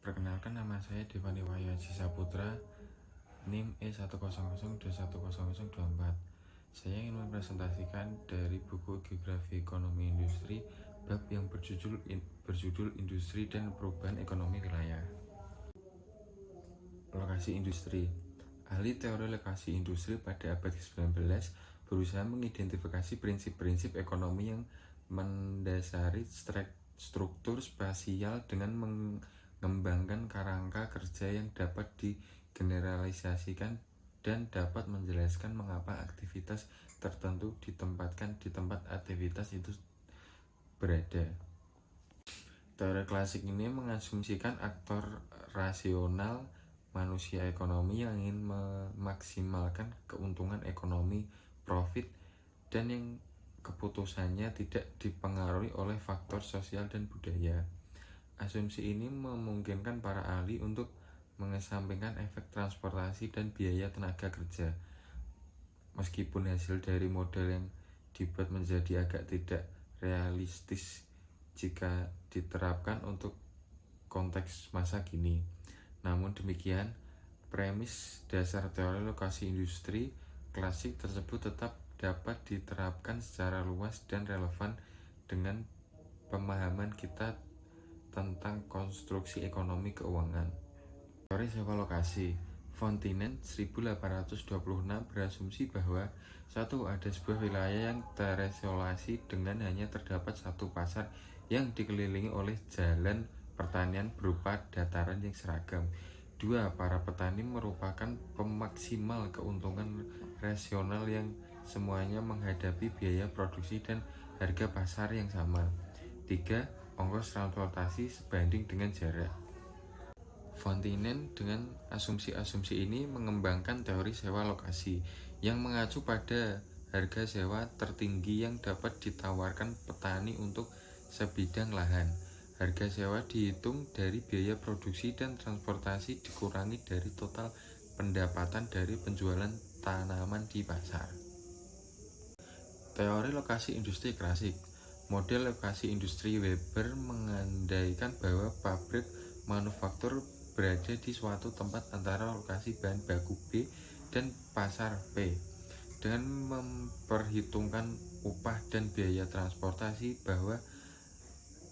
Perkenalkan, nama saya Devani Wahyudi Saputra, NIM E100210024. Saya ingin mempresentasikan dari buku Geografi Ekonomi Industri bab yang berjudul Industri dan Perubahan Ekonomi Wilayah. Lokasi industri. Ahli teori lokasi industri pada abad ke-19 berusaha mengidentifikasi prinsip-prinsip ekonomi yang mendasari struktur spasial dengan mengembangkan kerangka kerja yang dapat digeneralisasikan dan dapat menjelaskan mengapa aktivitas tertentu ditempatkan di tempat aktivitas itu berada. Teori klasik ini mengasumsikan aktor rasional manusia ekonomi yang ingin memaksimalkan keuntungan ekonomi profit dan yang keputusannya tidak dipengaruhi oleh faktor sosial dan budaya. Asumsi ini memungkinkan para ahli untuk mengesampingkan efek transportasi dan biaya tenaga kerja. Meskipun hasil dari model yang dibuat menjadi agak tidak realistis jika diterapkan untuk konteks masa kini. Namun demikian, premis dasar teori lokasi industri klasik tersebut tetap dapat diterapkan secara luas dan relevan dengan pemahaman kita tentang konstruksi ekonomi keuangan. Teori sewa lokasi. Fontinen 1826 berasumsi bahwa ada sebuah wilayah yang terisolasi dengan hanya terdapat satu pasar yang dikelilingi oleh jalan pertanian berupa dataran yang seragam. 2. Para petani merupakan pemaksimal keuntungan rasional yang semuanya menghadapi biaya produksi dan harga pasar yang sama. 3. Ongkos transportasi sebanding dengan jarak. Fontinen dengan asumsi-asumsi ini mengembangkan teori sewa lokasi yang mengacu pada harga sewa tertinggi yang dapat ditawarkan petani untuk sebidang lahan. Harga sewa dihitung dari biaya produksi dan transportasi dikurangi dari total pendapatan dari penjualan tanaman di pasar. Teori lokasi industri klasik. Model lokasi industri Weber mengandaikan bahwa pabrik manufaktur berada di suatu tempat antara lokasi bahan baku B dan pasar P. Dengan memperhitungkan upah dan biaya transportasi bahwa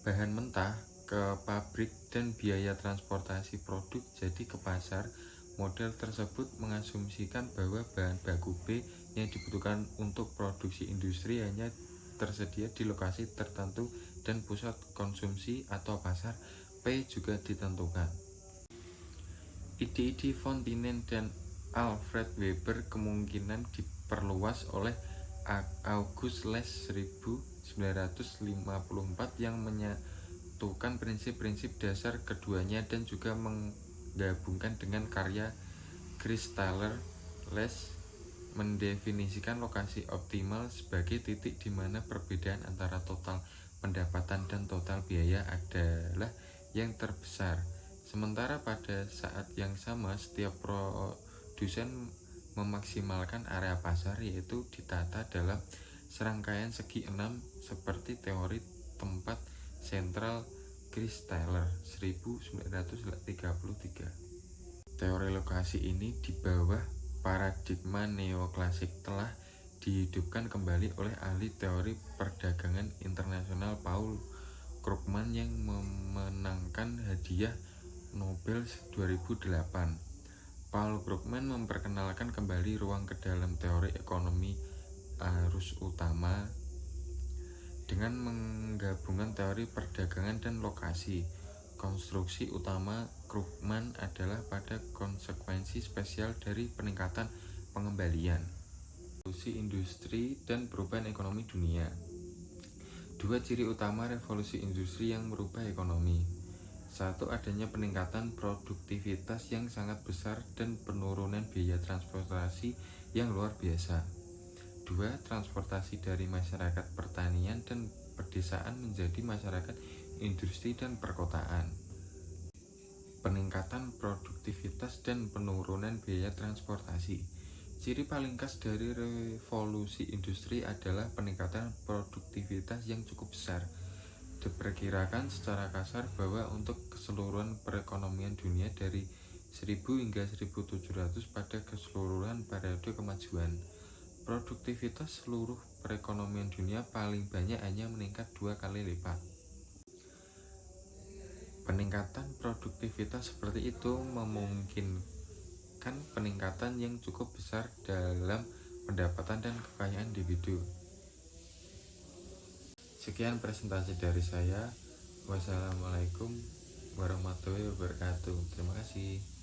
bahan mentah ke pabrik dan biaya transportasi produk jadi ke pasar, model tersebut mengasumsikan bahwa bahan baku B yang dibutuhkan untuk produksi industri hanya tersedia di lokasi tertentu dan pusat konsumsi atau pasar P juga ditentukan. Ide-ide Fontinen dan Alfred Weber kemungkinan diperluas oleh August Les 1954 yang menyatukan prinsip-prinsip dasar keduanya dan juga menggabungkan dengan karya Christaller. Les mendefinisikan lokasi optimal sebagai titik di mana perbedaan antara total pendapatan dan total biaya adalah yang terbesar. Sementara pada saat yang sama setiap produsen memaksimalkan area pasar, yaitu ditata dalam serangkaian segi 6 seperti teori tempat sentral Christaller 1933. Teori lokasi ini di bawah paradigma neoklasik telah dihidupkan kembali oleh ahli teori perdagangan internasional Paul Krugman yang memenangkan hadiah Nobel 2008. Paul Krugman memperkenalkan kembali ruang ke dalam teori ekonomi arus utama dengan menggabungkan teori perdagangan dan lokasi. Konstruksi utama Krugman adalah pada konsekuensi spesial dari peningkatan pengembalian. Revolusi industri dan perubahan ekonomi dunia. 2 ciri utama revolusi industri yang merubah ekonomi. 1. Adanya peningkatan produktivitas yang sangat besar dan penurunan biaya transportasi yang luar biasa. 2. Transportasi dari masyarakat pertanian dan pedesaan menjadi masyarakat industri dan perkotaan. Peningkatan produktivitas dan penurunan biaya transportasi. Ciri paling khas dari revolusi industri adalah peningkatan produktivitas yang cukup besar. Diperkirakan secara kasar bahwa untuk keseluruhan perekonomian dunia dari 1000 hingga 1700 pada keseluruhan periode kemajuan, produktivitas seluruh perekonomian dunia paling banyak hanya meningkat 2 kali lipat. Peningkatan produktivitas seperti itu memungkinkan peningkatan yang cukup besar dalam pendapatan dan kekayaan individu. Sekian presentasi dari saya. Wassalamualaikum warahmatullahi wabarakatuh. Terima kasih.